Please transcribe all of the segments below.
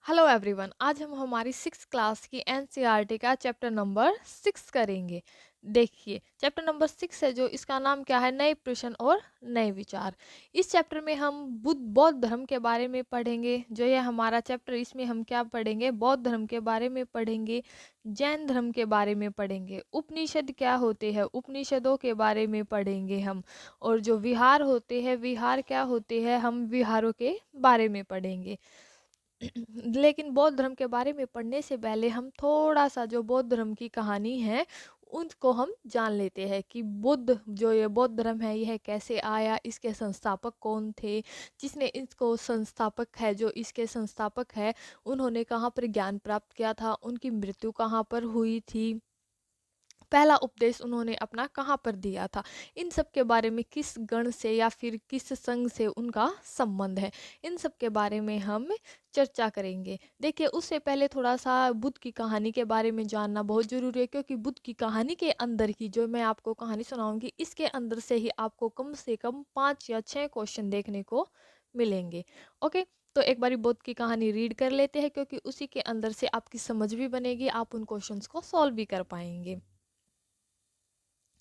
Hello everyone. आज हम हमारी 6 क्लास की एनसीईआरटी का चैप्टर नंबर 6 करेंगे। देखिए, चैप्टर नंबर 6 है जो इसका नाम क्या है, नए प्रश्न और नए विचार। इस चैप्टर में हम बौद्ध धर्म के बारे में पढ़ेंगे। जो ये हमारा चैप्टर, इसमें हम क्या पढ़ेंगे, बौद्ध धर्म के बारे में पढ़ेंगे, जैन धर्म के बारे में पढ़ेंगे, उपनिषद क्या होते हैं उपनिषदों के बारे में पढ़ेंगे हम, और जो विहार होते हैं विहार क्या होते हैं, हम विहारों के बारे में पढ़ेंगे। लेकिन बौद्ध धर्म के बारे में पढ़ने से पहले हम थोड़ा सा जो बौद्ध धर्म की कहानी है उनको हम जान लेते हैं कि बुद्ध जो ये बौद्ध धर्म है यह कैसे आया, इसके संस्थापक कौन थे, जिसने इसको संस्थापक है जो इसके संस्थापक है उन्होंने कहाँ पर ज्ञान प्राप्त किया था, उनकी मृत्यु कहाँ पर हुई थी, पहला उपदेश उन्होंने अपना कहाँ पर दिया था, इन सब के बारे में, किस गण से या फिर किस संघ से उनका संबंध है, इन सब के बारे में हम चर्चा करेंगे। देखिए, उससे पहले थोड़ा सा बुद्ध की कहानी के बारे में जानना बहुत जरूरी है, क्योंकि बुद्ध की कहानी के अंदर ही जो मैं आपको कहानी सुनाऊंगी इसके अंदर से ही आपको कम से कम 5 या 6 क्वेश्चन देखने को मिलेंगे। ओके, तो एक बारी बुद्ध की कहानी रीड कर लेते हैं, क्योंकि उसी के अंदर से आपकी समझ भी बनेगी, आप उन क्वेश्चंस को सॉल्व भी कर पाएंगे।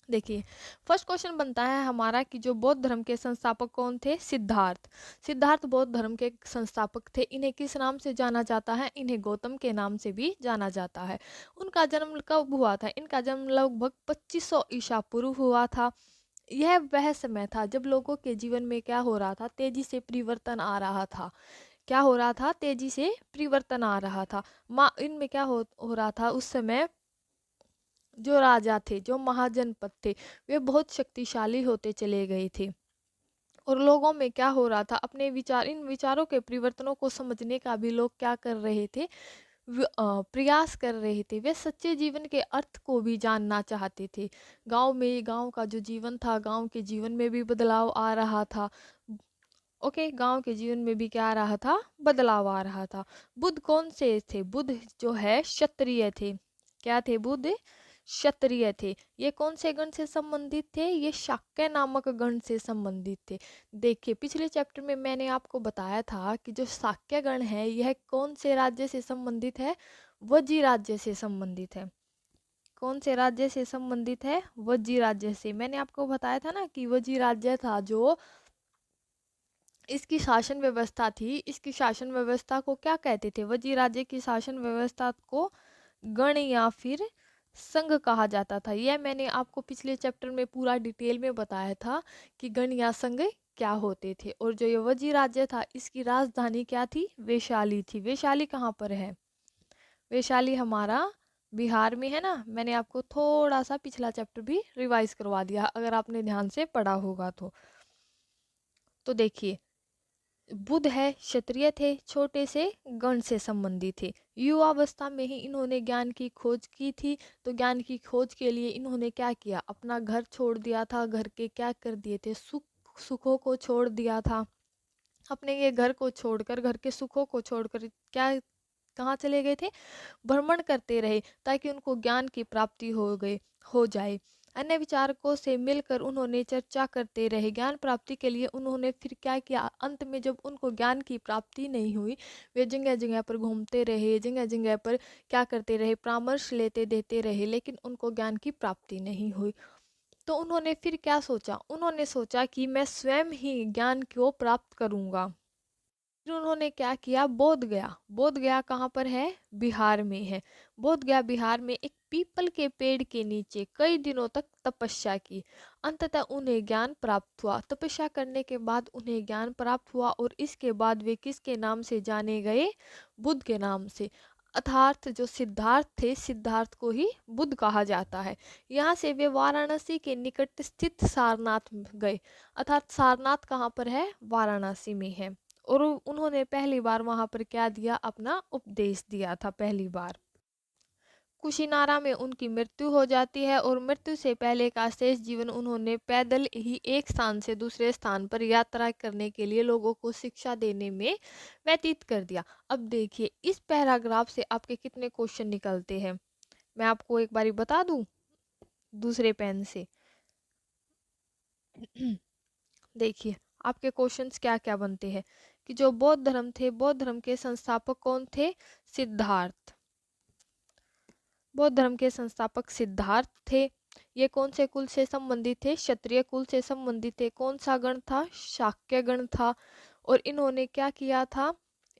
देखिए, फर्स्ट क्वेश्चन बनता है हमारा कि जो बौद्ध धर्म के संस्थापक कौन थे, सिद्धार्थ। सिद्धार्थ बौद्ध धर्म के संस्थापक थे। इन्हें किस नाम से जाना जाता है, इन्हें गौतम के नाम से भी जाना जाता है। उनका जन्म कब हुआ था, इनका जन्म लगभग 2500 ईसा पूर्व हुआ था। यह वह समय था जब लोगों के जीवन में क्या हो रहा था, तेजी से परिवर्तन आ रहा था। क्या हो रहा था, तेजी से परिवर्तन आ रहा था। माँ इनमें क्या हो रहा था उस समय, जो राजा थे, जो महाजनपद थे, वे बहुत शक्तिशाली होते चले गए थे। और लोगों में क्या हो रहा था, अपने विचार, इन विचारों के परिवर्तनों को समझने का भी लोग क्या कर रहे थे, प्रयास कर रहे थे। वे सच्चे जीवन के अर्थ को भी जानना चाहते थे। गांव में, गांव का जो जीवन था, गांव के जीवन में भी बदलाव आ रहा था। ओके, गांव के जीवन में भी क्या आ रहा था, बदलाव आ रहा था। बुद्ध कौन से थे, बुद्ध जो है क्षत्रिय थे। क्या थे, बुद्ध क्षत्रिय थे। ये कौन से गण से संबंधित थे, ये शाक्य नामक गण से संबंधित थे। देखिए, पिछले चैप्टर में मैंने आपको बताया था कि जो शाक्य गण है यह कौन से राज्य से संबंधित है, वज्जी राज्य से संबंधित है। कौन से राज्य से संबंधित है, वज्जी राज्य से। मैंने आपको बताया था ना कि वज्जी राज्य था जो इसकी शासन व्यवस्था थी, इसकी शासन व्यवस्था को क्या कहते थे, वज्जी राज्य की शासन व्यवस्था को गण या फिर संघ कहा जाता था। यह मैंने आपको पिछले चैप्टर में पूरा डिटेल में बताया था कि गण या संघ क्या होते थे। और जो ये वज्जी राज्य था इसकी राजधानी क्या थी, वैशाली थी। वैशाली कहाँ पर है, वैशाली हमारा बिहार में है ना। मैंने आपको थोड़ा सा पिछला चैप्टर भी रिवाइज करवा दिया अगर आपने ध्यान से पढ़ा होगा तो देखिए, बुद्ध है, क्षत्रिय थे, छोटे से गण से संबंधित थे। युवावस्था में ही इन्होंने ज्ञान की खोज की थी। तो ज्ञान की खोज के लिए इन्होंने क्या किया, अपना घर छोड़ दिया था, घर के क्या कर दिए थे, सुखों को छोड़ दिया था। अपने ये घर को छोड़कर, घर के सुखों को छोड़कर क्या, कहाँ चले गए थे, भ्रमण करते रहे, ताकि उनको ज्ञान की प्राप्ति हो जाए। अन्य विचारकों से मिलकर उन्होंने चर्चा करते रहे। ज्ञान प्राप्ति के लिए उन्होंने फिर क्या किया, अंत में जब उनको ज्ञान की प्राप्ति नहीं हुई, वे जगह जगह पर घूमते रहे, जगह जगह पर क्या करते रहे, परामर्श लेते देते रहे, लेकिन उनको ज्ञान की प्राप्ति नहीं हुई। तो उन्होंने फिर क्या सोचा, उन्होंने सोचा कि मैं स्वयं ही ज्ञान को प्राप्त करूंगा। फिर उन्होंने क्या किया, बोध गया। बोध गया कहाँ पर है, बिहार में है। बोध गया बिहार में एक पीपल के पेड़ के नीचे कई दिनों तक तपस्या की। अंततः उन्हें ज्ञान प्राप्त हुआ। तपस्या करने के बाद उन्हें ज्ञान प्राप्त हुआ, और इसके बाद वे किसके नाम से जाने गए, बुद्ध के नाम से। अर्थात जो सिद्धार्थ थे, सिद्धार्थ को ही बुद्ध कहा जाता है। यहाँ से वे वाराणसी के निकट स्थित सारनाथ गए। अर्थात सारनाथ कहाँ पर है, वाराणसी में है। और उन्होंने पहली बार वहां पर क्या दिया, अपना उपदेश दिया था पहली बार। कुशीनारा में उनकी मृत्यु हो जाती है, और मृत्यु से पहले का शेष जीवन उन्होंने पैदल ही एक स्थान से दूसरे स्थान पर यात्रा करने के लिए लोगों को शिक्षा देने में व्यतीत कर दिया। अब देखिए, इस पैराग्राफ से आपके कितने क्वेश्चन निकलते हैं, मैं आपको एक बारी बता दूं दूसरे पेन से। देखिए, आपके क्वेश्चंस क्या क्या बनते हैं कि जो बौद्ध धर्म थे, बौद्ध धर्म के संस्थापक कौन थे? सिद्धार्थ। बौद्ध धर्म के संस्थापक सिद्धार्थ थे। ये कौन से कुल से संबंधित थे? क्षत्रिय कुल से संबंधित थे। कौन सा गण था? शाक्य गण था। और इन्होंने क्या किया था?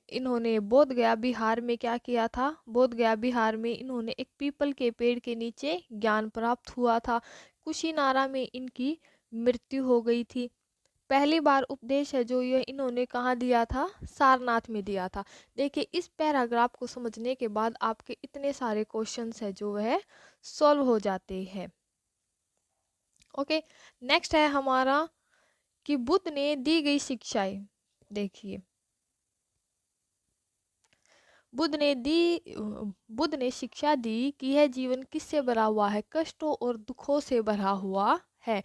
इन्होंने बोध गया बिहार में क्या किया था? बोध गया बिहार में इन्होंने एक पीपल के पेड़ के नीचे ज्ञान प्राप्त हुआ था। कुशीनारा में इनकी मृत्यु हो गई थी। पहली बार उपदेश है जो ये इन्होंने कहाँ दिया था? सारनाथ में दिया था। देखिए, इस पैराग्राफ को समझने के बाद आपके इतने सारे क्वेश्चंस है जो है सॉल्व हो जाते हैं। ओके, नेक्स्ट है हमारा कि बुद्ध ने दी गई शिक्षाएं। देखिए, बुद्ध ने शिक्षा दी कि यह जीवन किससे भरा हुआ है? कष्टों और दुखों से भरा हुआ है।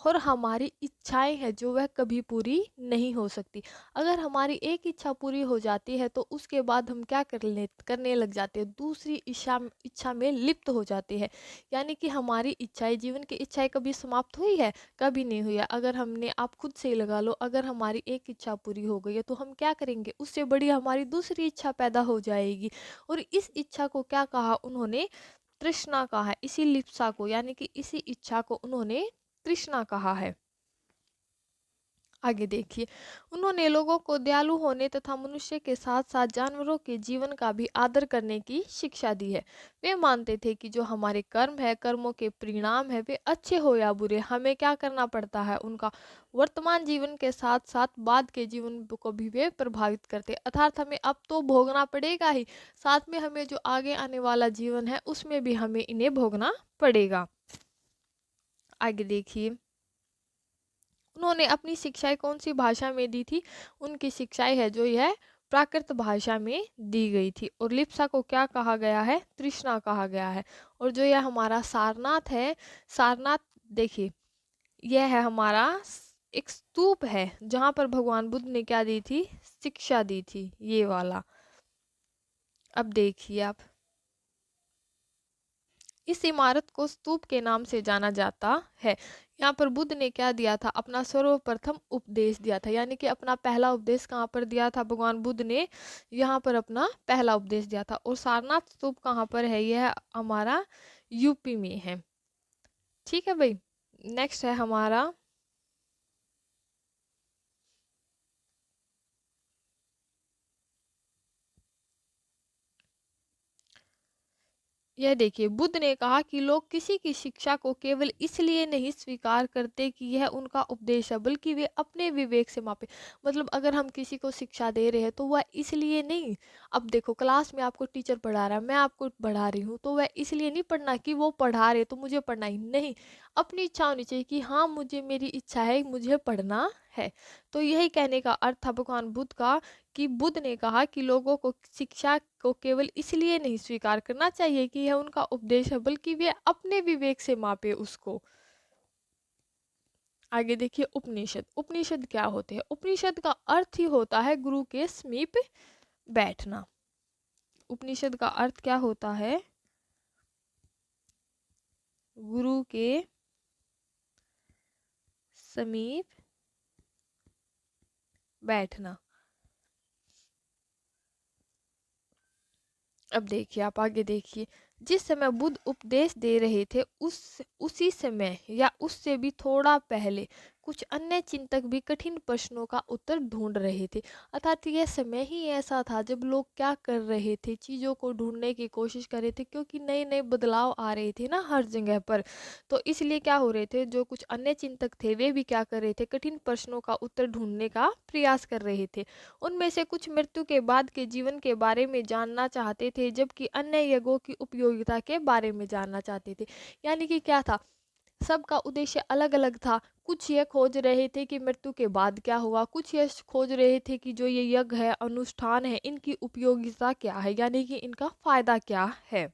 और हमारी इच्छाएं हैं जो वह कभी पूरी नहीं हो सकती। अगर हमारी एक इच्छा पूरी हो जाती है तो उसके बाद हम क्या करने लग जाते हैं? दूसरी इच्छा में लिप्त हो जाते हैं। यानी कि हमारी इच्छाएं, जीवन की इच्छाएं कभी समाप्त हुई है? कभी नहीं हुई है। अगर हमने, आप खुद से ही लगा लो, अगर हमारी एक इच्छा पूरी हो गई है तो हम क्या करेंगे? उससे बड़ी हमारी दूसरी इच्छा पैदा हो जाएगी। और इस इच्छा को क्या कहा उन्होंने? तृष्णा कहा है। इसी लिप्सा को, यानी कि इसी इच्छा को उन्होंने तृष्णा कहा है। आगे देखिए, उन्होंने लोगों को दयालु होने तथा मनुष्य के साथ साथ जानवरों के जीवन का भी आदर करने की शिक्षा दी है। वे मानते थे कि जो हमारे कर्म है, कर्मों के परिणाम है, वे अच्छे हो या बुरे, हमें क्या करना पड़ता है? उनका वर्तमान जीवन के साथ साथ बाद के जीवन को भी वे प्रभावित करते, अर्थात हमें अब तो भोगना पड़ेगा ही, साथ में हमें जो आगे आने वाला जीवन है उसमें भी हमें इन्हें भोगना पड़ेगा। आगे देखिए, उन्होंने अपनी शिक्षाएं कौन सी भाषा में दी थी? उनकी शिक्षाएं है जो यह प्राकृत भाषा में दी गई थी। और लिप्सा को क्या कहा गया है? तृष्णा कहा गया है। और जो यह हमारा सारनाथ है, सारनाथ, देखिए, यह है हमारा एक स्तूप है जहां पर भगवान बुद्ध ने क्या दी थी? शिक्षा दी थी, ये वाला। अब देखिए आप, इस इमारत को स्तूप के नाम से जाना जाता है। यहाँ पर बुद्ध ने क्या दिया था? अपना सर्वप्रथम उपदेश दिया था। यानी कि अपना पहला उपदेश कहाँ पर दिया था भगवान बुद्ध ने? यहाँ पर अपना पहला उपदेश दिया था। और सारनाथ स्तूप कहाँ पर है? यह हमारा यूपी में है। ठीक है भाई। नेक्स्ट है हमारा, यह देखिए, बुद्ध ने कहा कि लोग किसी की शिक्षा को केवल इसलिए नहीं स्वीकार करते कि यह उनका उपदेश है, बल्कि वे अपने विवेक से मापे। मतलब अगर हम किसी को शिक्षा दे रहे हैं तो वह इसलिए नहीं, अब देखो क्लास में आपको टीचर पढ़ा रहा है, मैं आपको पढ़ा रही हूँ, तो वह इसलिए नहीं पढ़ना कि वो पढ़ा रहे तो मुझे पढ़ना ही नहीं। अपनी इच्छा होनी चाहिए कि हाँ, मुझे, मेरी इच्छा है, मुझे पढ़ना है। तो यही कहने का अर्थ था भगवान बुद्ध का, कि बुद्ध ने कहा कि लोगों को शिक्षा को केवल इसलिए नहीं स्वीकार करना चाहिए कि यह उनका उपदेश है, बल्कि वे अपने विवेक से मापे उसको। आगे देखिए, उपनिषद। उपनिषद क्या होते हैं? उपनिषद का अर्थ ही होता है गुरु के समीप बैठना। उपनिषद का अर्थ क्या होता है? गुरु के समीप बैठना। अब देखिए, आप आगे देखिए, जिस समय बुद्ध उपदेश दे रहे थे उसी समय या उससे भी थोड़ा पहले कुछ अन्य चिंतक भी कठिन प्रश्नों का उत्तर ढूंढ रहे थे। अर्थात यह समय ही ऐसा था जब लोग क्या कर रहे थे? चीज़ों को ढूंढने की कोशिश कर रहे थे, क्योंकि नए नए बदलाव आ रहे थे ना हर जगह पर। तो इसलिए क्या हो रहे थे, जो कुछ अन्य चिंतक थे वे भी क्या कर रहे थे? कठिन प्रश्नों का उत्तर ढूंढने का प्रयास कर रहे थे। उनमें से कुछ मृत्यु के बाद के जीवन के बारे में जानना चाहते थे, जबकि अन्य यज्ञों की उपयोगिता के बारे में जानना चाहते थे। यानी कि क्या था? सबका उद्देश्य अलग अलग था। कुछ ये खोज रहे थे कि मृत्यु के बाद क्या होगा, कुछ ये खोज रहे थे कि जो ये यज्ञ है, अनुष्ठान है, इनकी उपयोगिता क्या है, यानी कि इनका फायदा क्या है।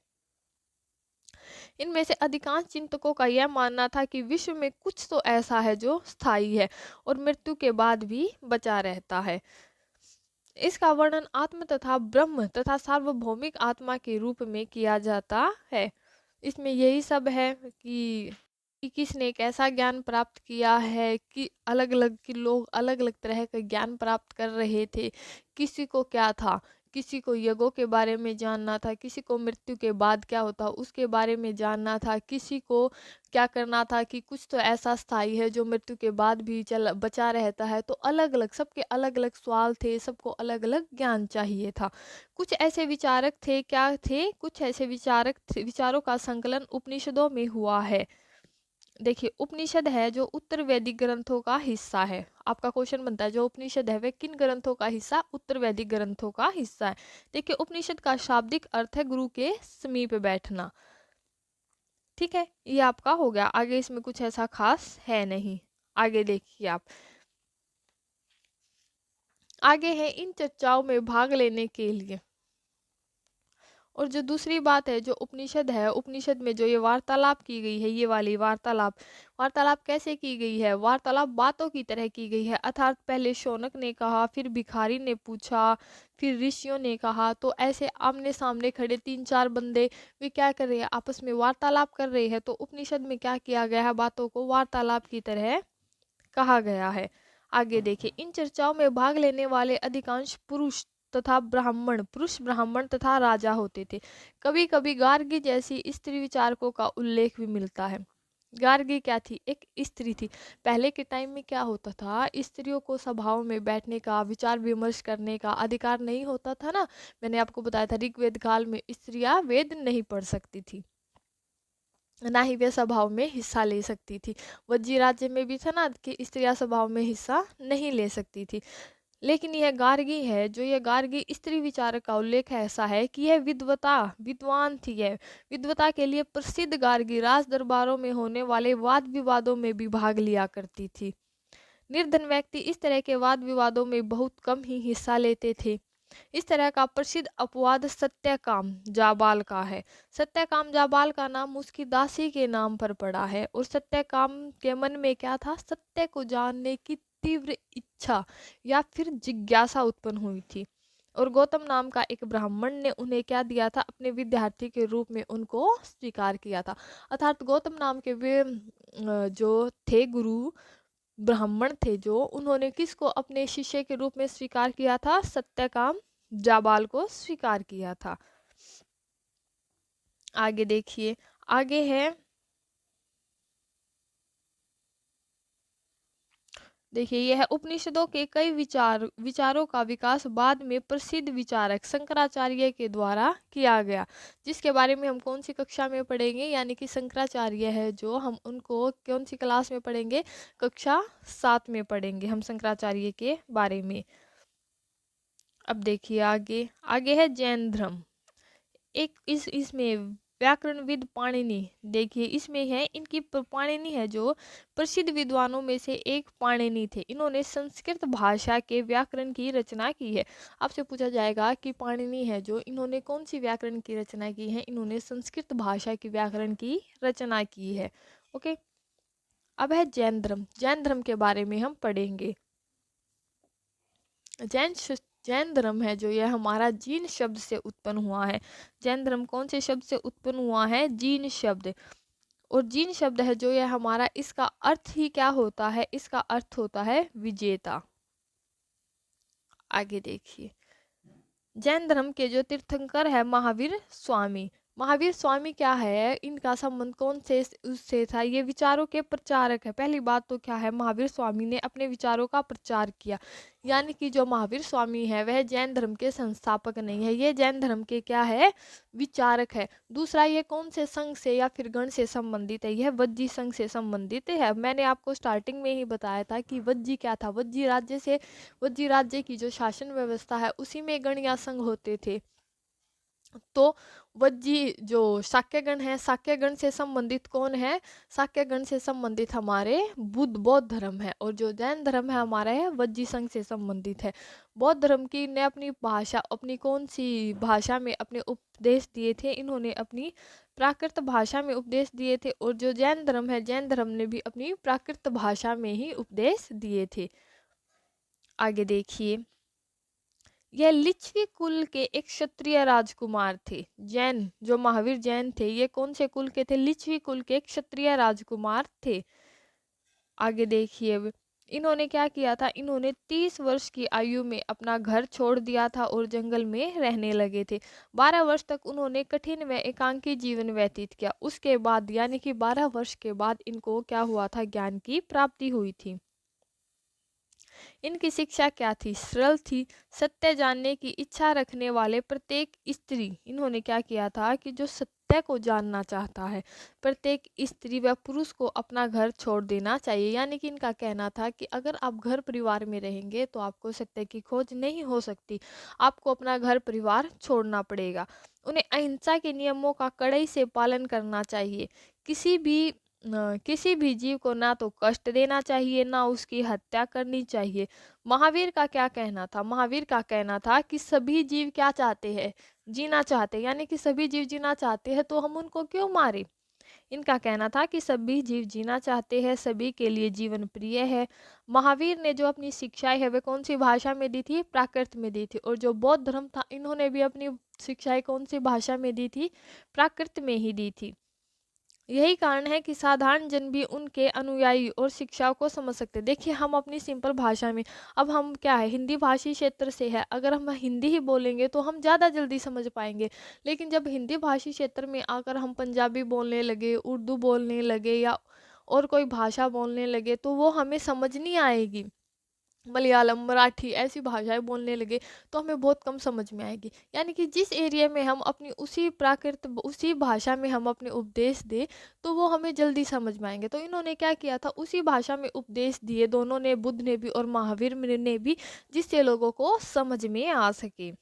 इनमें से अधिकांश चिंतकों का यह मानना था कि विश्व में कुछ तो ऐसा है जो स्थायी है और मृत्यु के बाद भी बचा रहता है। इसका वर्णन आत्म तथा ब्रह्म तथा सार्वभौमिक आत्मा के रूप में किया जाता है। इसमें यही सब है कि कि किसने कैसा ज्ञान प्राप्त किया है, कि अलग अलग कि लोग अलग अलग तरह का ज्ञान प्राप्त कर रहे थे। किसी को क्या था, किसी को यज्ञों के बारे में जानना था, किसी को मृत्यु के बाद क्या होता उसके बारे में जानना था, किसी को क्या करना था कि कुछ तो ऐसा स्थायी है जो मृत्यु के बाद भी चल बचा रहता है। तो अलग अलग सबके अलग अलग सवाल थे, सबको अलग अलग ज्ञान चाहिए था। कुछ ऐसे विचारक थे, क्या थे, कुछ ऐसे विचारक थे, विचारों का संकलन उपनिषदों में हुआ है। देखिए, उपनिषद है जो उत्तर वैदिक ग्रंथों का हिस्सा है। आपका क्वेश्चन बनता है जो उपनिषद है वह किन ग्रंथों का हिस्सा, उत्तर वैदिक ग्रंथों का हिस्सा है। देखिए, उपनिषद का शाब्दिक अर्थ है गुरु के समीप बैठना। ठीक है, ये आपका हो गया। आगे इसमें कुछ ऐसा खास है नहीं। आगे देखिए आप, आगे है इन चर्चाओं में भाग लेने के लिए। और जो दूसरी बात है, जो उपनिषद है, उपनिषद में जो ये वार्तालाप की गई है, ये वाली वार्तालाप, वार्तालाप कैसे की गई है, वार्तालाप बातों की तरह की गई है। अर्थात पहले शौनक ने कहा, फिर भिखारी ने पूछा, फिर ऋषियों ने कहा। तो ऐसे आमने सामने खड़े तीन चार बंदे वे क्या कर रहे हैं, आपस में वार्तालाप कर रहे हैं। तो उपनिषद में क्या किया गया है, बातों को वार्तालाप की तरह कहा गया है। आगे देखिए, इन चर्चाओं में भाग लेने वाले अधिकांश पुरुष तथा ब्राह्मण, पुरुष ब्राह्मण तथा राजा होते थे। कभी कभी गार्गी जैसी स्त्री विचारकों का उल्लेख भी मिलता है। गार्गी क्या थी, एक स्त्री थी। पहले के टाइम में क्या होता था, स्त्रियों को सभाओं में बैठने का, विचार विमर्श करने का अधिकार नहीं होता था ना। मैंने आपको बताया था ऋग्वेद काल में स्त्रियां वेद नहीं पढ़ सकती थी, ना ही वे सभाओं में हिस्सा ले सकती थी। वज्जी राज्य में भी था ना कि स्त्रियां सभाओं में हिस्सा नहीं ले सकती थी। लेकिन यह गार्गी है, जो यह गार्गी स्त्री विचारक का उल्लेख है, ऐसा है कि यह विद्वता, विद्वान थी। यह विद्वता के लिए प्रसिद्ध गार्गी राज दरबारों में होने वाले वाद विवादों में भी भाग लिया करती थी। निर्धन व्यक्ति इस तरह के वाद विवादों में बहुत कम ही हिस्सा लेते थे। इस तरह का प्रसिद्ध अपवाद सत्यकाम जाबाल का है। सत्यकाम जाबाल का नाम उसकी दासी के नाम पर पड़ा है। और सत्यकाम के मन में क्या था, सत्य को जानने की तीव्र इच्छा या फिर जिज्ञासा उत्पन्न हुई थी। और गौतम नाम का एक ब्राह्मण ने उन्हें क्या दिया था, अपने विद्यार्थी के रूप में उनको स्वीकार किया था। अर्थात गौतम नाम के वे जो थे गुरु, ब्राह्मण थे, जो उन्होंने किसको अपने शिष्य के रूप में स्वीकार किया था, सत्यकाम जाबाल को स्वीकार किया था। आगे देखिए, आगे है, देखिए यह उपनिषदों के कई विचारों का विकास बाद में प्रसिद्ध विचारक शंकराचार्य के द्वारा किया गया, जिसके बारे में हम कौन सी कक्षा में पढ़ेंगे, यानी कि शंकराचार्य है जो, हम उनको कौन सी क्लास में पढ़ेंगे, कक्षा 7 में पढ़ेंगे हम शंकराचार्य के बारे में। अब देखिए आगे, आगे है जैन धर्म। एक इसमें व्याकरणविद पाणिनि, देखिए इसमें है इनकी पाणिनि है जो प्रसिद्ध विद्वानों में से एक पाणिनि थे। इन्होंने संस्कृत भाषा के व्याकरण की रचना की है। आपसे पूछा जाएगा कि पाणिनि है जो, इन्होंने कौन सी व्याकरण की रचना की है, इन्होंने संस्कृत भाषा की व्याकरण की रचना की है। ओके, अब है जैन धर्म। जैन धर्म के बारे में हम पढ़ेंगे। जैन जैन धर्म है जो, यह हमारा जीन शब्द से उत्पन्न हुआ है। जैन धर्म कौन से शब्द से उत्पन्न हुआ है, जीन शब्द। और जीन शब्द है जो, यह हमारा, इसका अर्थ ही क्या होता है, इसका अर्थ होता है विजेता। आगे देखिए, जैन धर्म के जो तीर्थंकर है महावीर स्वामी। महावीर स्वामी क्या है, इनका संबंध कौन से उससे था, ये विचारों के प्रचारक है। पहली बात तो क्या है, महावीर स्वामी ने अपने विचारों का प्रचार किया। यानी कि जो महावीर स्वामी है वह जैन धर्म के संस्थापक नहीं है, ये जैन धर्म के क्या है, विचारक है। दूसरा, ये कौन से संघ से या फिर गण से संबंधित है, यह वज्जी संघ से संबंधित है। मैंने आपको स्टार्टिंग में ही बताया था कि वज्जी क्या था, वज्जी राज्य से, वज्जी राज्य की जो शासन व्यवस्था है उसी में गण या संघ होते थे। तो वज्जी जो शाक्यगण है, शाक्यगण से संबंधित कौन है, शाक्यगण से संबंधित हमारे बौद्ध धर्म है। और जो जैन धर्म है हमारा है वज्जी संघ से संबंधित है। बौद्ध धर्म की ने अपनी भाषा, अपनी कौन सी भाषा में अपने उपदेश दिए थे, इन्होंने अपनी प्राकृत भाषा में उपदेश दिए थे। और जो जैन धर्म है, जैन धर्म ने भी अपनी प्राकृत भाषा में ही उपदेश दिए थे। आगे देखिए, यह लिच्छवी कुल के एक क्षत्रिय राजकुमार थे। जैन जो महावीर जैन थे, ये कौन से कुल के थे? लिच्छवी कुल के एक क्षत्रिय राजकुमार थे। आगे देखिए अब, इन्होंने क्या किया था? इन्होंने 30 वर्ष की आयु में अपना घर छोड़ दिया था और जंगल में रहने लगे थे। 12 वर्ष तक उन्होंने कठिन व एकांकी जीवन व्यतीत किया। उसके बाद यानी कि 12 वर्ष के बाद इनको क्या हुआ था? ज्ञान की प्राप्ति हुई थी। इनकी शिक्षा क्या थी? सरल थी। सत्य जानने की इच्छा रखने वाले प्रत्येक स्त्री, इन्होंने क्या किया था कि जो सत्य को जानना चाहता है, प्रत्येक स्त्री व पुरुष को अपना घर छोड़ देना चाहिए। यानी कि इनका कहना था कि अगर आप घर परिवार में रहेंगे तो आपको सत्य की खोज नहीं हो सकती, आपको अपना घर परिवार छोड़ना पड़ेगा। उन्हें अहिंसा के नियमों का कड़ाई से पालन करना चाहिए। किसी भी जीव को ना तो कष्ट देना चाहिए, ना उसकी हत्या करनी चाहिए। महावीर का क्या कहना था? महावीर का कहना था कि सभी जीव क्या चाहते हैं? जीना चाहते हैं। यानी कि सभी जीव जीना चाहते हैं तो हम उनको क्यों मारे? इनका कहना था कि सभी जीव जीना चाहते हैं, सभी के लिए जीवन प्रिय है। महावीर ने जो अपनी शिक्षाएं है वे कौन सी भाषा में दी थी? प्राकृत में दी थी। और जो बौद्ध धर्म था, इन्होंने भी अपनी शिक्षाएं कौन सी भाषा में दी थी? प्राकृत में ही दी थी। यही कारण है कि साधारण जन भी उनके अनुयायी और शिक्षाओं को समझ सकते हैं। देखिए, हम अपनी सिंपल भाषा में, अब हम क्या है, हिंदी भाषी क्षेत्र से है, अगर हम हिंदी ही बोलेंगे तो हम ज़्यादा जल्दी समझ पाएंगे। लेकिन जब हिंदी भाषी क्षेत्र में आकर हम पंजाबी बोलने लगे, उर्दू बोलने लगे या और कोई भाषा बोलने लगे तो वो हमें समझ नहीं आएगी। मलयालम, मराठी ऐसी भाषाएं बोलने लगे तो हमें बहुत कम समझ में आएगी। यानी कि जिस एरिया में हम अपनी उसी भाषा में हम अपने उपदेश दें तो वो हमें जल्दी समझ में आएंगे। तो इन्होंने क्या किया था? उसी भाषा में उपदेश दिए, दोनों ने, बुद्ध ने भी और महावीर ने भी, जिससे लोगों को समझ में आ सके।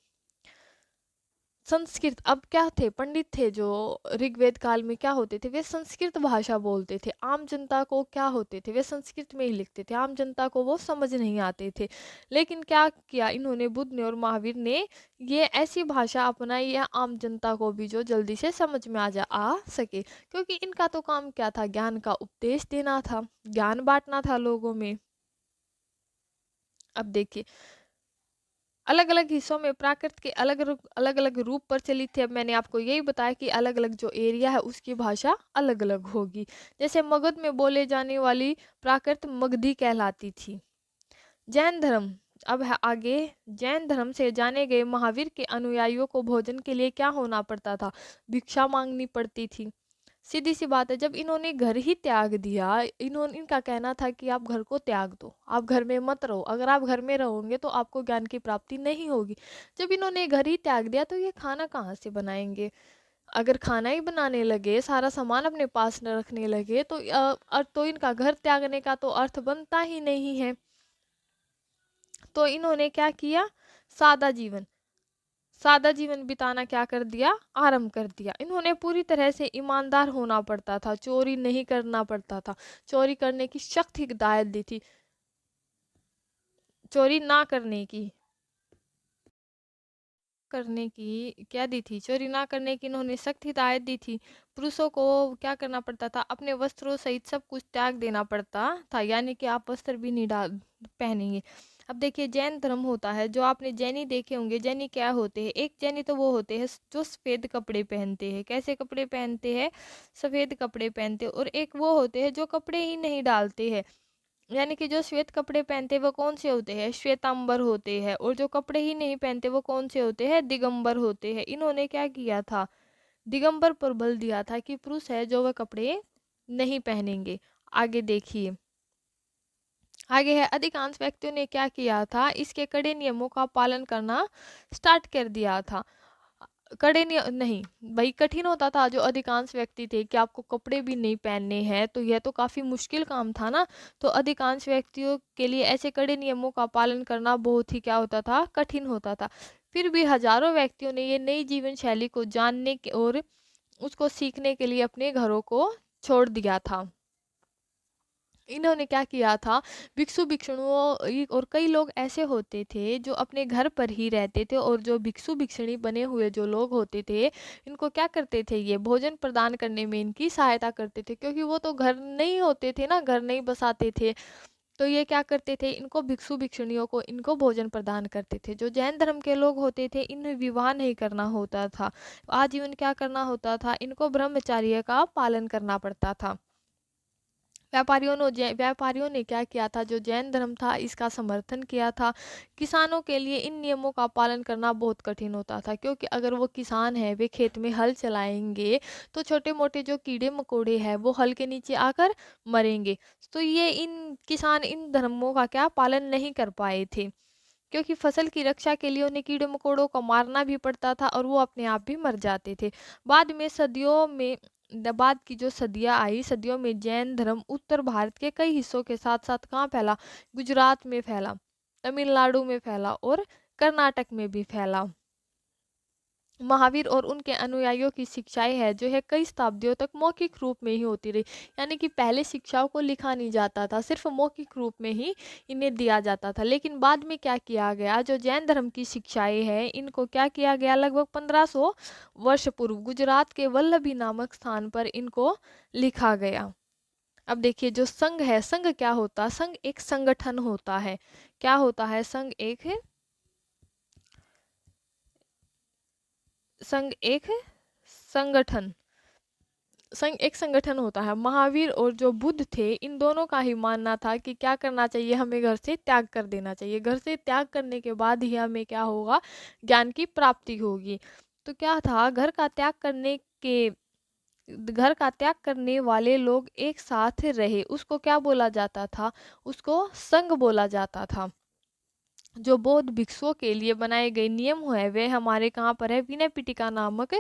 संस्कृत, अब क्या थे? पंडित थे जो ऋग्वेद काल में क्या होते थे? वे संस्कृत भाषा बोलते थे। आम जनता को क्या होते थे? वे संस्कृत में ही लिखते थे, आम जनता को वो समझ नहीं आते थे। लेकिन क्या किया इन्होंने, बुद्ध ने और महावीर ने? ये ऐसी भाषा अपनाई है आम जनता को भी जो जल्दी से समझ में आ सके। क्योंकि इनका तो काम क्या था? ज्ञान का उपदेश देना था, ज्ञान बांटना था लोगों में। अब देखिए, अलग अलग हिस्सों में प्राकृत के अलग अलग अलग रूप प्रचलित थे। अब मैंने आपको यही बताया कि अलग अलग जो एरिया है उसकी भाषा अलग अलग होगी। जैसे मगध में बोले जाने वाली प्राकृत मगधी कहलाती थी। जैन धर्म, अब है आगे। जैन धर्म से जाने गए महावीर के अनुयायियों को भोजन के लिए क्या होना पड़ता था? भिक्षा मांगनी पड़ती थी। सीधी सी बात है, जब इन्होंने घर ही त्याग दिया, इनका कहना था कि आप घर को त्याग दो, आप घर में मत रहो, अगर आप घर में रहोगे तो आपको ज्ञान की प्राप्ति नहीं होगी। जब इन्होंने घर ही त्याग दिया तो ये खाना कहाँ से बनाएंगे? अगर खाना ही बनाने लगे, सारा सामान अपने पास न रखने लगे तो इनका घर त्यागने का तो अर्थ बनता ही नहीं है। तो इन्होंने क्या किया? सादा जीवन सादा जीवन बिताना क्या कर दिया? आरंभ कर दिया। इन्होंने पूरी तरह से ईमानदार होना पड़ता था, चोरी नहीं करना पड़ता था। चोरी करने की सख्त हिदायत दी थी, चोरी ना करने की क्या दी थी? चोरी ना करने की इन्होंने सख्त हिदायत दी थी। पुरुषों को क्या करना पड़ता था? अपने वस्त्रों सहित सब कुछ त्याग देना पड़ता था। यानी कि आप वस्त्र भी नहीं डाल पहनेंगे। अब देखिए, जैन धर्म होता है, जो आपने जैनी देखे होंगे। जैनी क्या होते हैं? एक जैनी तो वो होते हैं जो सफ़ेद कपड़े पहनते हैं। कैसे कपड़े पहनते हैं? सफ़ेद कपड़े पहनते हैं। और एक वो होते हैं जो कपड़े ही नहीं डालते हैं। यानी कि जो श्वेत कपड़े पहनते हैं वो कौन से होते हैं? श्वेतांबर होते हैं। और जो कपड़े ही नहीं पहनते वो कौन से होते हैं? दिगंबर होते हैं। इन्होंने क्या किया था? दिगंबर पर बल दिया था कि पुरुष है जो वह कपड़े नहीं पहनेंगे। आगे देखिए, आगे है, अधिकांश व्यक्तियों ने क्या किया था? इसके कड़े नियमों का पालन करना स्टार्ट कर दिया था। कड़े नहीं, भाई कठिन होता था। जो अधिकांश व्यक्ति थे कि आपको कपड़े भी नहीं पहनने हैं, तो यह तो काफी मुश्किल काम था ना। तो अधिकांश व्यक्तियों के लिए ऐसे कड़े नियमों का पालन करना बहुत ही क्या होता था? कठिन होता था। फिर भी हजारों व्यक्तियों ने ये नई जीवन शैली को जानने के और उसको सीखने के लिए अपने घरों को छोड़ दिया था। इन्होंने क्या किया था? भिक्षु भिक्षुणियों और कई लोग ऐसे होते थे जो अपने घर पर ही रहते थे, और जो भिक्षु भिक्षुणी बने हुए जो लोग होते थे, इनको क्या करते थे? ये भोजन प्रदान करने में इनकी सहायता करते थे, क्योंकि वो तो घर नहीं होते थे ना, घर नहीं बसाते थे। तो ये क्या करते थे, इनको भिक्षु भिक्षुणियों को इनको भोजन प्रदान करते थे। जो जैन धर्म के लोग होते थे, इन्हें विवाह नहीं करना होता था, आजीवन क्या करना होता था, इनको ब्रह्मचर्य का पालन करना पड़ता था। व्यापारियों ने क्या किया था, जो जैन धर्म था इसका समर्थन किया था। किसानों के लिए इन नियमों का पालन करना बहुत कठिन होता था, क्योंकि अगर वो किसान है, वे खेत में हल चलाएंगे तो छोटे मोटे जो कीड़े मकोड़े हैं वो हल के नीचे आकर मरेंगे। तो ये इन किसान इन धर्मों का क्या पालन नहीं कर पाए थे, क्योंकि फसल की रक्षा के लिए उन्हें कीड़े मकोड़ों को मारना भी पड़ता था और वो अपने आप भी मर जाते थे। बाद की जो सदियां आई, सदियों में जैन धर्म उत्तर भारत के कई हिस्सों के साथ साथ कहाँ फैला, गुजरात में फैला, तमिलनाडु में फैला और कर्नाटक में भी फैला। महावीर और उनके अनुयायियों की शिक्षाएं है जो है कई शताब्दियों तक मौखिक रूप में ही होती रही। यानी कि पहले शिक्षाओं को लिखा नहीं जाता था, सिर्फ मौखिक रूप में ही इन्हें दिया जाता था। लेकिन बाद में क्या किया गया, जो जैन धर्म की शिक्षाएं हैं इनको क्या किया गया, लगभग 1500 वर्ष पूर्व गुजरात के वल्लभी नामक स्थान पर इनको लिखा गया। अब देखिए, जो संघ है, संघ क्या होता है, संघ एक संगठन होता है। क्या होता है संघ, एक संगठन, संघ एक संगठन होता है। महावीर और जो बुद्ध थे, इन दोनों का ही मानना था कि क्या करना चाहिए, हमें घर से त्याग कर देना चाहिए। घर से त्याग करने के बाद ही हमें क्या होगा, ज्ञान की प्राप्ति होगी। तो क्या था, घर का त्याग करने वाले लोग एक साथ रहे, उसको क्या बोला जाता था, उसको संघ बोला जाता था। जो बौद्ध भिक्षुओं के लिए बनाए गए नियम है वे हमारे कहाँ पर है, विनय पिटका नामक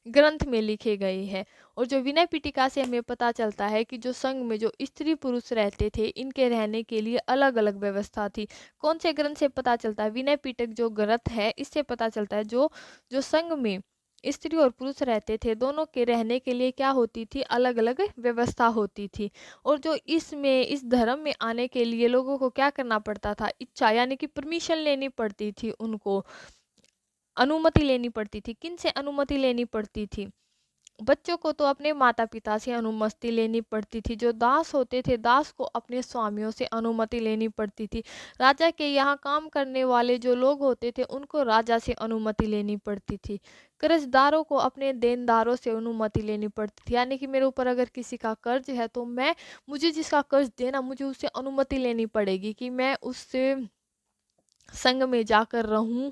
ग्रंथ में लिखे गए हैं। और जो विनय पिटका से हमें पता चलता है कि जो संघ में जो स्त्री पुरुष रहते थे, इनके रहने के लिए अलग अलग व्यवस्था थी। कौन से ग्रंथ से पता चलता है, विनय पिटक जो ग्रंथ है इससे पता चलता है। जो जो संघ में स्त्री और पुरुष रहते थे, दोनों के रहने के लिए क्या होती थी, अलग अलग व्यवस्था होती थी। और जो इस धर्म में आने के लिए लोगों को क्या करना पड़ता था, इच्छा यानी कि परमिशन लेनी पड़ती थी, उनको अनुमति लेनी पड़ती थी। किन से अनुमति लेनी पड़ती थी, बच्चों को तो अपने माता पिता से अनुमति लेनी पड़ती थी। जो दास होते थे, दास को अपने स्वामियों से अनुमति लेनी पड़ती थी। राजा के यहाँ काम करने वाले जो लोग होते थे, उनको राजा से अनुमति लेनी पड़ती थी। कर्जदारों को अपने देनदारों से अनुमति लेनी पड़ती थी। यानी कि मेरे ऊपर अगर किसी का कर्ज है तो मुझे जिसका कर्ज देना, मुझे उससे अनुमति लेनी पड़ेगी कि मैं उससे संघ में जाकर रहूं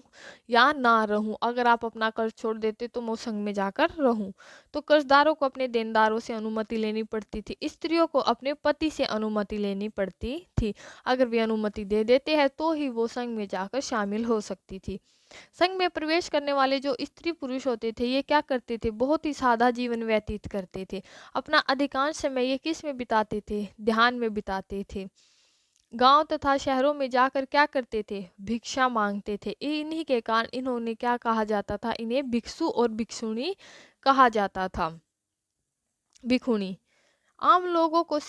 या ना रहूं। अगर आप अपना कर्ज छोड़ देते तो मैं उस संघ में जाकर रहूं। तो कर्जदारों को अपने देनदारों से अनुमति लेनी पड़ती थी। स्त्रियों को अपने पति से अनुमति लेनी पड़ती थी। अगर वे अनुमति दे देते हैं तो ही वो संघ में जाकर शामिल हो सकती थी। संघ में प्रवेश करने वाले जो स्त्री पुरुष होते थे, ये क्या करते थे, बहुत ही सादा जीवन व्यतीत करते थे। अपना अधिकांश समय ये किस में बिताते थे, ध्यान में बिताते थे। गांव तथा शहरों में जाकर क्या करते थे, भिक्षा मांगते थे। इन्हीं के कारण इन्होंने क्या कहा जाता था, इन्हें भिक्षु और भिक्षुणी कहा जाता था, भिखुणी। आम लोगों को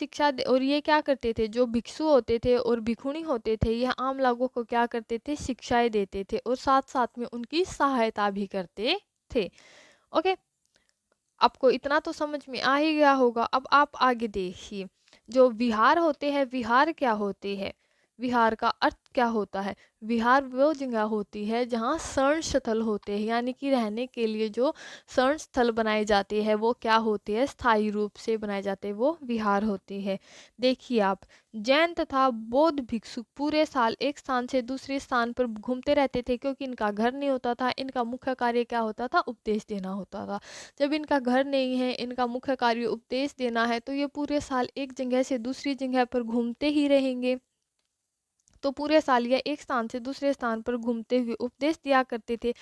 और ये क्या करते थे, जो भिक्षु होते थे और भिखुणी होते थे, यह आम लोगों को क्या करते थे, शिक्षाएं देते थे और साथ साथ में उनकी सहायता भी करते थे। ओके, आपको इतना तो समझ में आ ही गया होगा। अब आप आगे देखिए, जो विहार होते हैं, विहार क्या होते हैं, विहार का अर्थ क्या होता है। विहार वो जगह होती है जहाँ शरण स्थल होते हैं, यानी कि रहने के लिए जो शरण स्थल बनाए जाते हैं वो क्या होते हैं, स्थायी रूप से बनाए जाते हैं, वो विहार होते हैं। देखिए आप, जैन तथा बौद्ध भिक्षु पूरे साल एक स्थान से दूसरे स्थान पर घूमते रहते थे, क्योंकि इनका घर नहीं होता था। इनका मुख्य कार्य क्या होता था, उपदेश देना होता था। जब इनका घर नहीं है, इनका मुख्य कार्य उपदेश देना है, तो ये पूरे साल एक जगह से दूसरी जगह पर घूमते ही रहेंगे। तो पूरे साल ये एक स्थान से दूसरे स्थान पर घूमते हुए उपदेश दिया करते थे।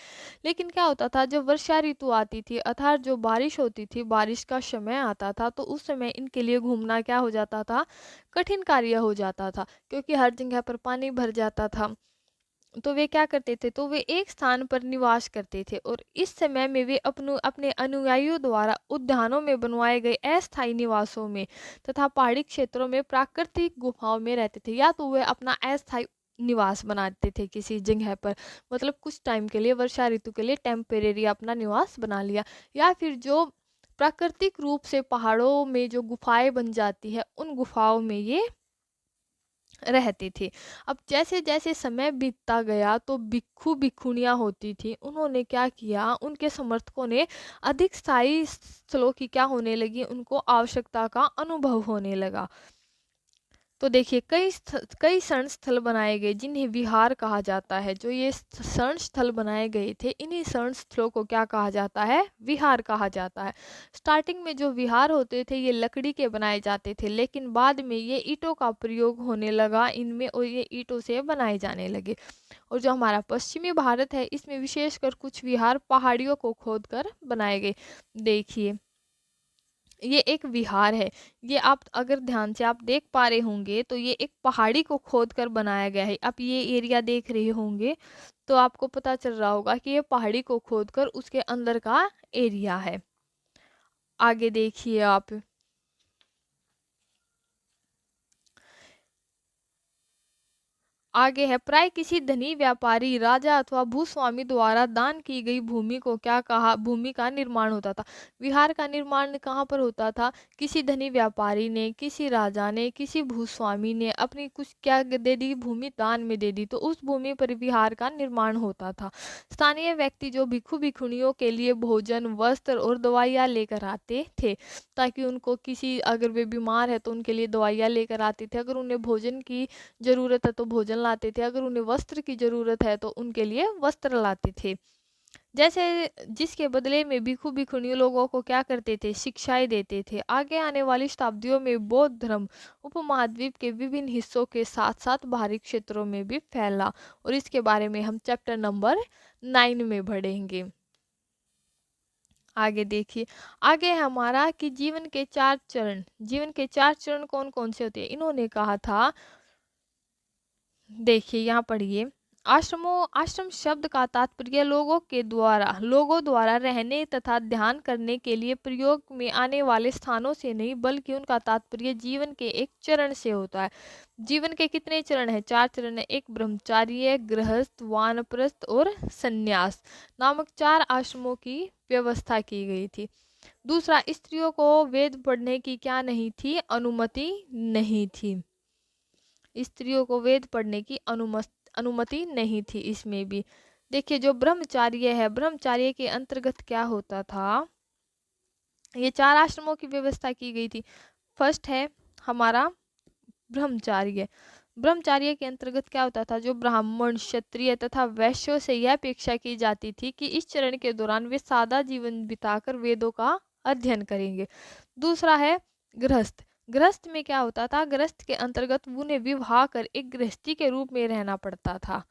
लेकिन क्या होता था, जब वर्षा ऋतु आती थी अर्थात जो बारिश होती थी, बारिश का समय आता था, तो उस समय इनके लिए घूमना क्या हो जाता था, कठिन कार्य हो जाता था, क्योंकि हर जगह पर पानी भर जाता था। तो वे क्या करते थे, तो वे एक स्थान पर निवास करते थे और इस समय में वे अपने अनुयायियों द्वारा उद्यानों में बनवाए गए अस्थायी निवासों में तथा पहाड़ी क्षेत्रों में प्राकृतिक गुफाओं में रहते थे। या तो वे अपना अस्थायी निवास बनाते थे किसी जगह पर, मतलब कुछ टाइम के लिए, वर्षा ऋतु के लिए टेम्परेरी अपना निवास बना लिया, या फिर जो प्राकृतिक रूप से पहाड़ों में जो गुफाएं बन जाती है, उन गुफाओं में ये रहते थे। अब जैसे-जैसे समय बीतता गया तो भिक्षु भिक्षुणियाँ होती थी, उन्होंने क्या किया, उनके समर्थकों ने अधिक स्थायी स्थलों की क्या होने लगी, उनको आवश्यकता का अनुभव होने लगा। तो देखिए कई शरण स्थल बनाए गए जिन्हें विहार कहा जाता है। जो ये शरण स्थल बनाए गए थे, इन्हीं शरण स्थलों को क्या कहा जाता है, विहार कहा जाता है। स्टार्टिंग में जो विहार होते थे ये लकड़ी के बनाए जाते थे, लेकिन बाद में ये ईंटों का प्रयोग होने लगा इनमें, और ये ईंटों से बनाए जाने लगे। और जो हमारा पश्चिमी भारत है, इसमें विशेषकर कुछ विहार पहाड़ियों को खोदकर बनाए गए। देखिए ये एक विहार है। ये आप अगर ध्यान से आप देख पा रहे होंगे तो ये एक पहाड़ी को खोद कर बनाया गया है। आप ये एरिया देख रहे होंगे तो आपको पता चल रहा होगा कि ये पहाड़ी को खोद कर उसके अंदर का एरिया है। आगे देखिए आप। आगे है, प्राय किसी धनी व्यापारी, राजा अथवा भूस्वामी द्वारा दान की गई भूमि को क्या कहा, भूमि का निर्माण होता था। विहार का निर्माण कहाँ पर होता था, किसी धनी व्यापारी ने, किसी राजा ने, किसी भूस्वामी ने अपनी कुछ क्या दे दी, भूमि दान में दे दी, तो उस भूमि पर विहार का निर्माण होता था। स्थानीय व्यक्ति जो भिक्षु भिक्षुणियों के लिए भोजन, वस्त्र और दवाइयाँ लेकर आते थे, ताकि उनको किसी, अगर वे बीमार है तो उनके लिए दवाइयाँ लेकर आते थे, अगर उन्हें भोजन की ज़रूरत है तो भोजन लाते थे, अगर उन्हें वस्त्र की ज़रूरत है तो उनके लिए वस्त्र लाते थे। जैसे जिसके बदले में भिक्षु भिक्षुणी लोगों को क्या करते थे, शिक्षाएं देते थे। आगे आने वाली शताब्दियों में बौद्ध धर्म उपमहाद्वीप के विभिन्न हिस्सों के साथ साथ बाहरी क्षेत्रों में भी फैला, और इसके बारे में हम चैप्टर नंबर 9 में पढ़ेंगे। आगे देखिए, आगे है हमारा कि जीवन के 4 चरण। जीवन के 4 चरण कौन कौन से होते हैं, इन्होंने कहा था। देखिए यहाँ पढ़िए, आश्रम शब्द का तात्पर्य लोगों द्वारा रहने तथा ध्यान करने के लिए प्रयोग में आने वाले स्थानों से नहीं, बल्कि उनका तात्पर्य जीवन के एक चरण से होता है। जीवन के कितने चरण हैं, 4 चरण है। एक ब्रह्मचार्य, गृहस्थ, वानप्रस्थ और संन्यास नामक 4 आश्रमों की व्यवस्था की गई थी। दूसरा, स्त्रियों को वेद पढ़ने की क्या नहीं थी, अनुमति नहीं थी। स्त्रियों को वेद पढ़ने की अनुमति नहीं थी इसमें भी। देखिए जो ब्रह्मचार्य है, ब्रह्मचार्य के अंतर्गत क्या होता था, ये 4 आश्रमों की व्यवस्था की गई थी। फर्स्ट है हमारा ब्रह्मचार्य। ब्रह्मचार्य के अंतर्गत क्या होता था, जो ब्राह्मण, क्षत्रिय तथा वैश्यों से यह अपेक्षा की जाती थी कि इस चरण के दौरान वे सादा जीवन बिताकर वेदों का अध्ययन करेंगे। दूसरा है गृहस्थ। गृहस्थ में क्या होता था, गृहस्थ के अंतर्गत उन्हें विवाह कर एक गृहस्थी के रूप में रहना पड़ता था।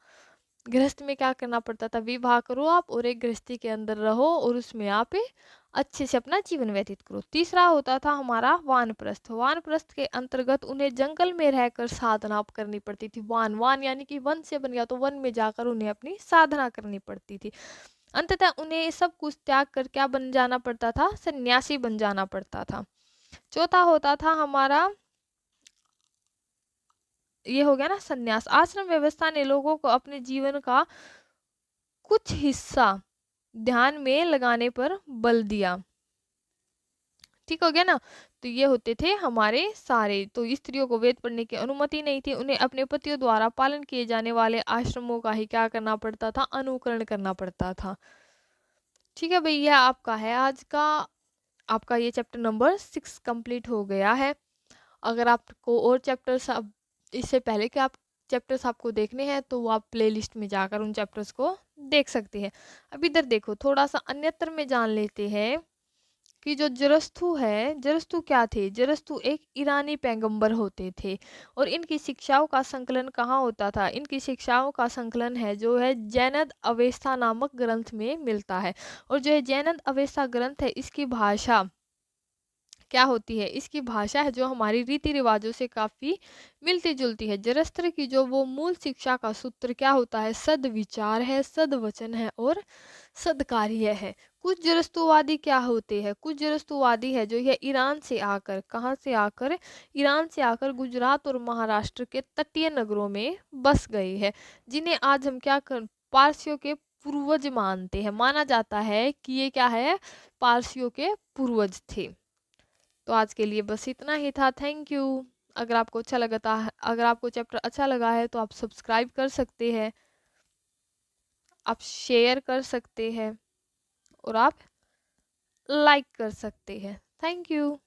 गृहस्थ में क्या करना पड़ता था, विवाह करो आप और एक गृहस्थी के अंदर रहो और उसमें आप अच्छे से अपना जीवन व्यतीत करो। तीसरा होता था हमारा वानप्रस्थ। वानप्रस्थ के अंतर्गत उन्हें जंगल में रहकर साधना करनी पड़ती थी। वान यानी कि वन से बन गया, तो वन में जाकर उन्हें अपनी साधना करनी पड़ती थी। अंततः उन्हें सब कुछ त्याग कर क्या बन जाना पड़ता था, सन्यासी बन जाना पड़ता था। चौथा होता था हमारा, ये हो गया ना सन्यास। आश्रम व्यवस्था ने लोगों को अपने जीवन का कुछ हिस्सा ध्यान में लगाने पर बल दिया। ठीक हो गया ना। तो ये होते थे हमारे सारे। तो स्त्रियों को वेद पढ़ने की अनुमति नहीं थी, उन्हें अपने पतियों द्वारा पालन किए जाने वाले आश्रमों का ही क्या करना पड़ता था, अनुकरण करना पड़ता था। ठीक है भैया, आपका है आज का, आपका ये चैप्टर नंबर 6 कंप्लीट हो गया है। अगर आपको और चैप्टर्स इससे पहले कि आप चैप्टर्स आपको देखने हैं तो वो आप प्लेलिस्ट में जाकर उन चैप्टर्स को देख सकते हैं। अब इधर देखो, थोड़ा सा अन्यत्र में जान लेते हैं कि जो जरस्तु है, जरस्तु क्या थे, जरस्तु एक ईरानी पैगंबर होते थे। और इनकी शिक्षाओं का संकलन कहाँ होता था, इनकी शिक्षाओं का संकलन है जो है जैनद अवेस्ता नामक ग्रंथ में मिलता है। और जो है जैनद अवेस्ता ग्रंथ है, इसकी भाषा क्या होती है, इसकी भाषा है जो हमारी रीति रिवाजों से काफी मिलती जुलती है। जरस्त्र की जो वो मूल शिक्षा का सूत्र क्या होता है, सद्विचार है, सद्वचन है और सद्कार्य है। कुछ जरस्तुवादी क्या होते हैं, कुछ जरस्तुवादी है जो ये ईरान से आकर, कहाँ से आकर, ईरान से आकर गुजरात और महाराष्ट्र के तटीय नगरों में बस गए हैं, जिन्हें आज हम क्या कर, पारसियों के पूर्वज मानते हैं। माना जाता है कि ये क्या है, पारसियों के पूर्वज थे। तो आज के लिए बस इतना ही था। Thank you. अगर आपको चैप्टर अच्छा लगा है तो आप सब्सक्राइब कर सकते हैं, आप शेयर कर सकते हैं और आप लाइक कर सकते हैं। Thank you.